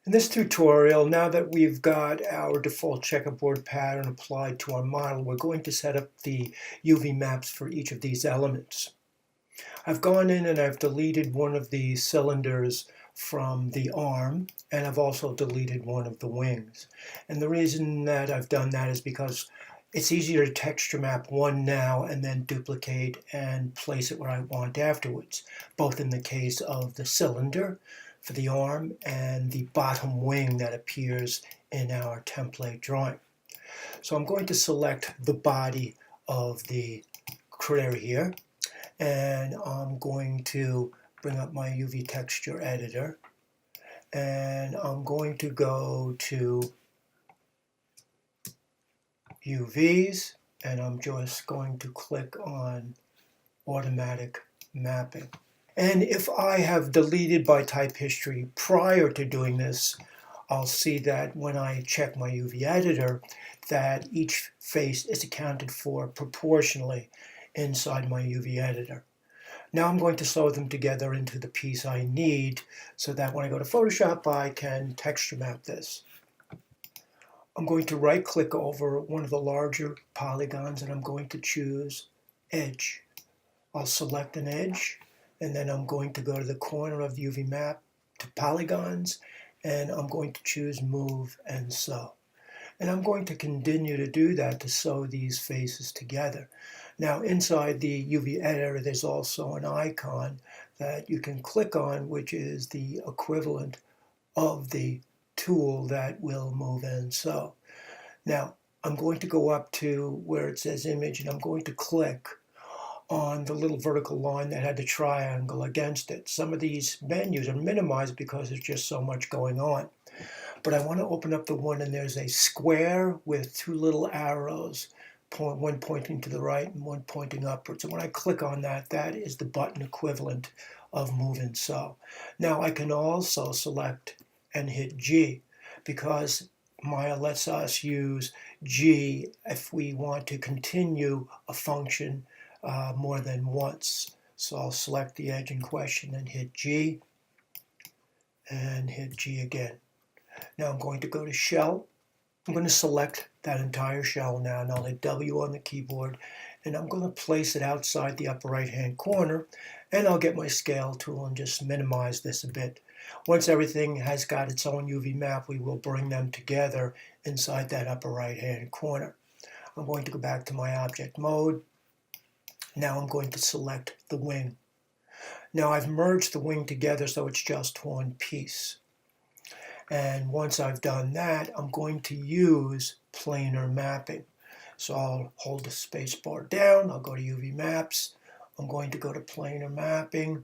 In this tutorial, now that we've got our default checkerboard pattern applied to our model, we're going to set up the UV maps for each of these elements. I've gone in and I've deleted one of the cylinders from the arm, and I've also deleted one of the wings. And the reason that I've done that is because it's easier to texture map one now and then duplicate and place it where I want afterwards, both in the case of the cylinder for the arm and the bottom wing that appears in our template drawing. So I'm going to select the body of the critter here, and I'm going to bring up my UV texture editor, and I'm going to go to UVs, and I'm just going to click on automatic mapping. And if I have deleted by type history prior to doing this, I'll see that when I check my UV editor, that each face is accounted for proportionally inside my UV editor. Now I'm going to sew them together into the piece I need so that when I go to Photoshop, I can texture map this. I'm going to right click over one of the larger polygons and I'm going to choose Edge. I'll select an edge and then I'm going to go to the corner of the UV map to polygons and I'm going to choose Move and Sew. And I'm going to continue to do that to sew these faces together. Now inside the UV editor there's also an icon that you can click on, which is the equivalent of the tool that will move and sew. Now I'm going to go up to where it says image and I'm going to click on the little vertical line that had the triangle against it. Some of these menus are minimized because there's just so much going on. But I want to open up the one and there's a square with two little arrows, one pointing to the right and one pointing upwards. So when I click on that, that is the button equivalent of Move and Sew. Now I can also select and hit G because Maya lets us use G if we want to continue a function more than once. So I'll select the edge in question and hit G again. Now I'm going to go to shell. I'm going to select that entire shell now, and I'll hit W on the keyboard, and I'm going to place it outside the upper right-hand corner, and I'll get my scale tool and just minimize this a bit. Once everything has got its own UV map, we will bring them together inside that upper right-hand corner. I'm going to go back to my object mode. Now I'm going to select the wing. Now I've merged the wing together so it's just one piece. And once I've done that, I'm going to use planar mapping. So I'll hold the space bar down, I'll go to UV maps, I'm going to go to planar mapping,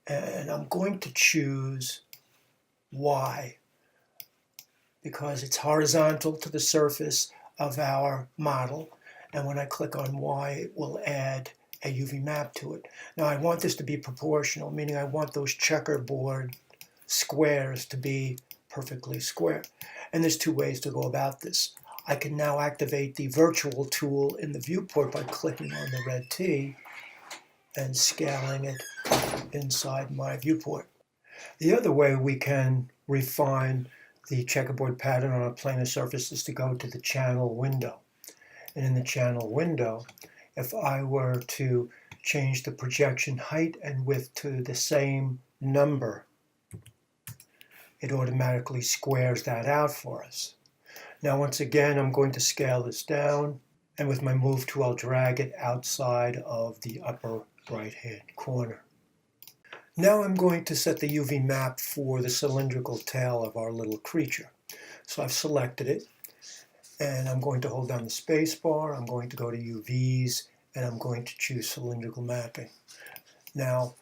and I'm going to choose Y because it's horizontal to the surface of our model. And when I click on Y, it will add a UV map to it. Now I want this to be proportional, meaning I want those checkerboard squares to be perfectly square. And there's two ways to go about this. I can now activate the virtual tool in the viewport by clicking on the red T and scaling it inside my viewport. The other way we can refine the checkerboard pattern on a planar surface is to go to the channel window. And in the channel window, if I were to change the projection height and width to the same number, it automatically squares that out for us. Now once again, I'm going to scale this down, and with my move tool, I'll drag it outside of the upper right-hand corner. Now I'm going to set the UV map for the cylindrical tail of our little creature. So I've selected it, and I'm going to hold down the space bar, I'm going to go to UVs, and I'm going to choose cylindrical mapping. Now,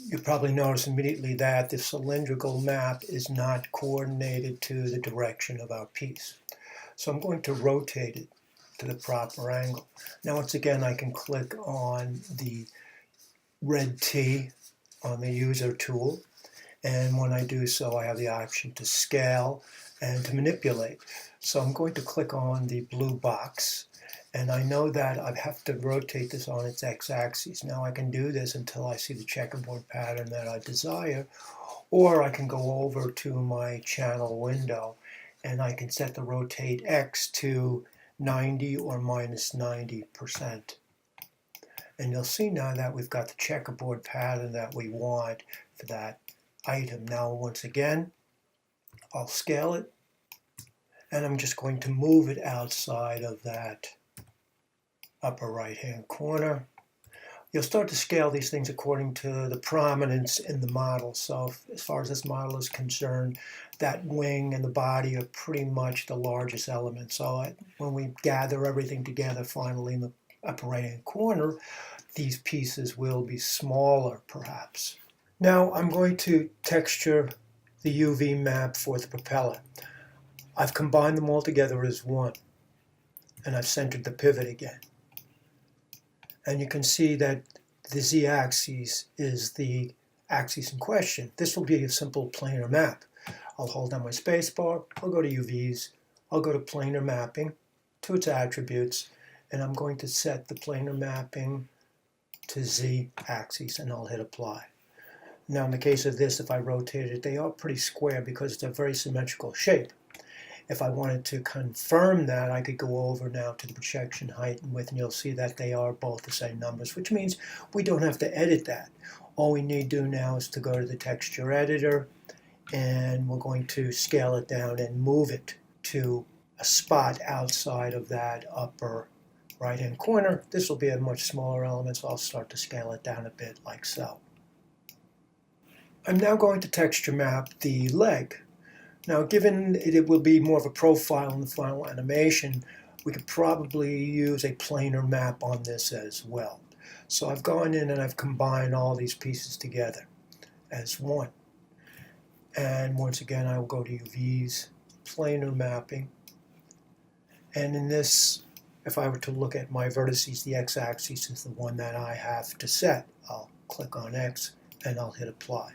you probably notice immediately that the cylindrical map is not coordinated to the direction of our piece. So I'm going to rotate it to the proper angle. Now once again I can click on the red T on the user tool, and when I do so I have the option to scale and to manipulate. So I'm going to click on the blue box, and I know that I have to rotate this on its x-axis. Now I can do this until I see the checkerboard pattern that I desire, Or I can go over to my channel window and I can set the rotate X to 90 or minus 90%. And you'll see now that we've got the checkerboard pattern that we want for that item. Now once again, I'll scale it and I'm just going to move it outside of that upper right hand corner. You'll start to scale these things according to the prominence in the model. So as far as this model is concerned, that wing and the body are pretty much the largest element. So when we gather everything together finally in the upper right hand corner, these pieces will be smaller perhaps. Now I'm going to texture the UV map for the propeller. I've combined them all together as one, and I've centered the pivot again. And you can see that the z-axis is the axis in question. This will be a simple planar map. I'll hold down my spacebar, I'll go to UVs, I'll go to planar mapping to its attributes, and I'm going to set the planar mapping to z-axis, and I'll hit apply. Now in the case of this, if I rotate it, they are pretty square because it's a very symmetrical shape. If I wanted to confirm that, I could go over now to the projection height and width, and you'll see that they are both the same numbers, which means we don't have to edit that. All we need to do now is to go to the texture editor, and we're going to scale it down and move it to a spot outside of that upper right-hand corner. This will be a much smaller element, so I'll start to scale it down a bit like so. I'm now going to texture map the leg. Now, given it will be more of a profile in the final animation, we could probably use a planar map on this as well. So I've gone in and I've combined all these pieces together as one. And once again, I will go to UVs, planar mapping. And in this, if I were to look at my vertices, the x-axis is the one that I have to set. I'll click on X and I'll hit apply.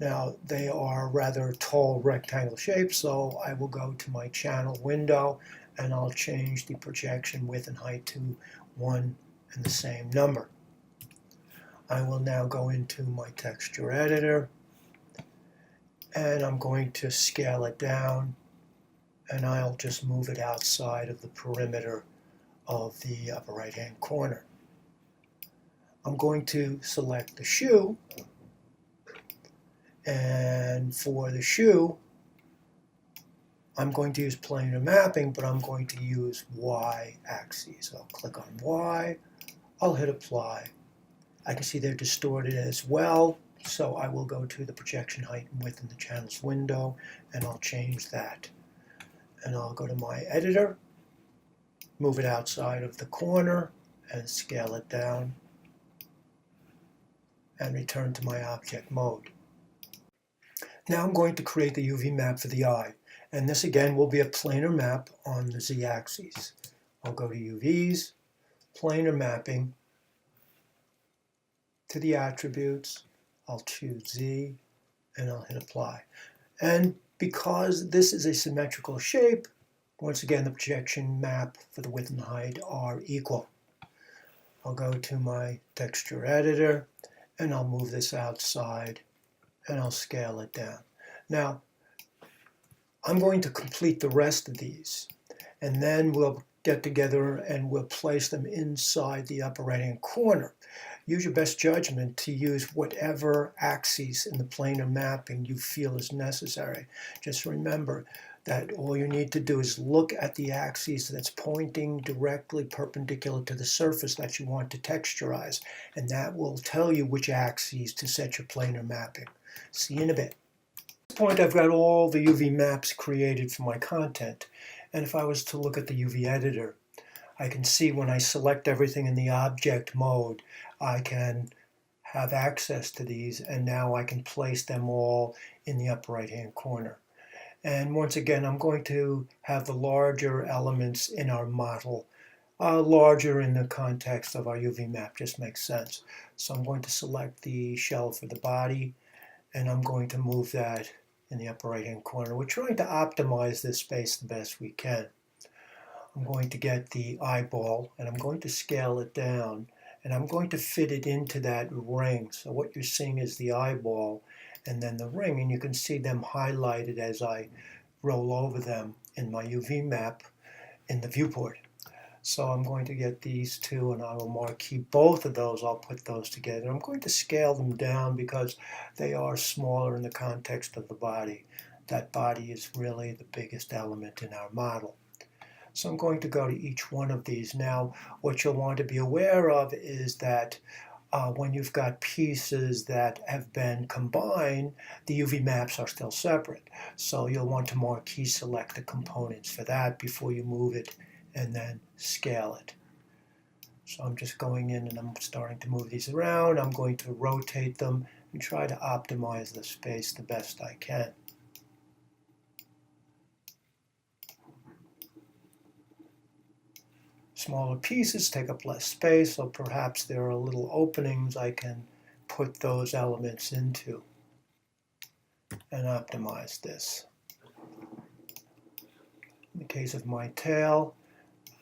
Now, they are rather tall rectangle shapes, so I will go to my channel window and I'll change the projection width and height to one and the same number. I will now go into my texture editor and I'm going to scale it down, and I'll just move it outside of the perimeter of the upper right hand corner. I'm going to select the shoe, and for the shoe, I'm going to use planar mapping, but I'm going to use y-axis. I'll click on Y, I'll hit apply. I can see they're distorted as well, so I will go to the projection height and width in the channels window, and I'll change that. And I'll go to my editor, move it outside of the corner, and scale it down, and return to my object mode. Now I'm going to create the UV map for the eye, and this again will be a planar map on the z-axis. I'll go to UVs, planar mapping, to the attributes, I'll choose Z, and I'll hit apply. And because this is a symmetrical shape, once again the projection map for the width and height are equal. I'll go to my texture editor, and I'll move this outside, and I'll scale it down. Now, I'm going to complete the rest of these, and then we'll get together and we'll place them inside the upper right-hand corner. Use your best judgment to use whatever axis in the planar mapping you feel is necessary. Just remember that all you need to do is look at the axis that's pointing directly perpendicular to the surface that you want to texturize, and that will tell you which axes to set your planar mapping. See you in a bit. At this point, I've got all the UV maps created for my content, and if I was to look at the UV editor, I can see when I select everything in the object mode, I can have access to these, and now I can place them all in the upper right hand corner. And once again, I'm going to have the larger elements in our model, larger in the context of our UV map, just makes sense. So I'm going to select the shell for the body, and I'm going to move that in the upper right hand corner. We're trying to optimize this space the best we can. I'm going to get the eyeball, and I'm going to scale it down, and I'm going to fit it into that ring. So what you're seeing is the eyeball, and then the ring, and you can see them highlighted as I roll over them in my UV map in the viewport. So I'm going to get these two, and I will marquee both of those. I'll put those together. I'm going to scale them down because they are smaller in the context of the body. That body is really the biggest element in our model. So I'm going to go to each one of these. Now, what you'll want to be aware of is that when you've got pieces that have been combined, the UV maps are still separate. So you'll want to marquee select the components for that before you move it and then scale it. So I'm just going in and I'm starting to move these around. I'm going to rotate them and try to optimize the space the best I can. Smaller pieces take up less space, so perhaps there are little openings I can put those elements into and optimize this. In the case of my tail,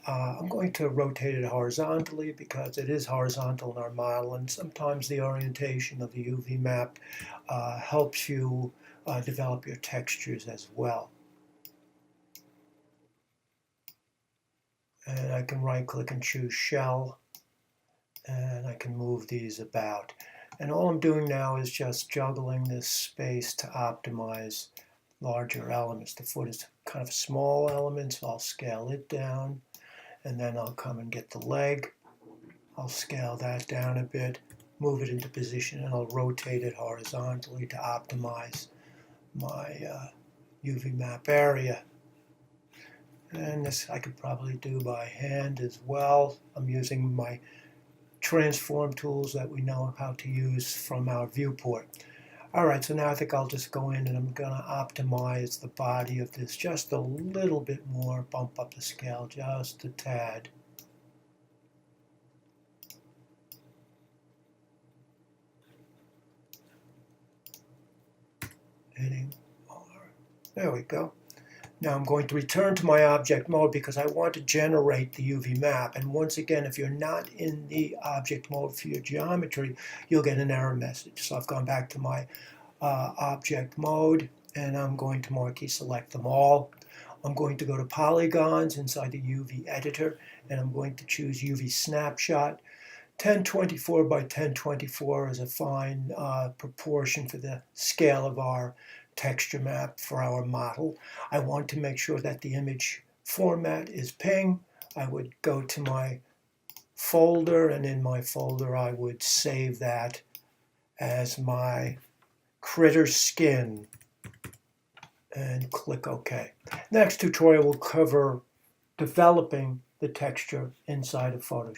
I'm going to rotate it horizontally because it is horizontal in our model, and sometimes the orientation of the UV map helps you develop your textures as well. And I can right-click and choose Shell, and I can move these about. And all I'm doing now is just juggling this space to optimize larger elements. The foot is kind of a small element, so I'll scale it down, and then I'll come and get the leg. I'll scale that down a bit, move it into position, and I'll rotate it horizontally to optimize my UV map area. And this I could probably do by hand as well. I'm using my transform tools that we know how to use from our viewport. All right, so now I think I'll just go in and I'm going to optimize the body of this just a little bit more, bump up the scale just a tad. Hitting R. There we go. Now I'm going to return to my object mode because I want to generate the UV map. And once again, if you're not in the object mode for your geometry, you'll get an error message. So I've gone back to my object mode, and I'm going to marquee select them all. I'm going to go to polygons inside the UV editor, and I'm going to choose UV snapshot. 1024 by 1024 is a fine proportion for the scale of our texture map for our model. I want to make sure that the image format is PNG. I would go to my folder, and in my folder I would save that as my critter skin and click OK. Next tutorial will cover developing the texture inside of Photoshop.